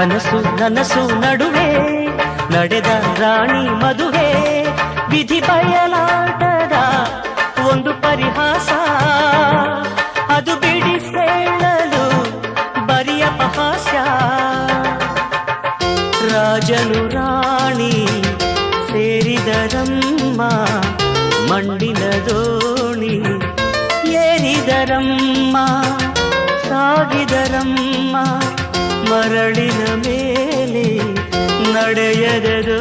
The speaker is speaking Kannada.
ಕನಸು ನನಸು ನಡುವೆ ನಡೆದ ರಾಣಿ ಮದುವೆ ವಿಧಿ ಬಯಲಾಟದ ಒಂದು ಪರಿಹಾಸ ಅದು ಬಿಡಿಸೇಳಲು ಬರಿಯ ಅಪಹಾಸ್ಯ ರಾಜನು ರಾಣಿ ಸೇರಿದರಮ್ಮ ಮಣ್ಣಿನ ದೋಣಿ ಏರಿದರಮ್ಮ ಸಾಗಿದರಮ್ಮ ಮರಳಿನ ಮೇಲೆ ನಡೆಯದೋ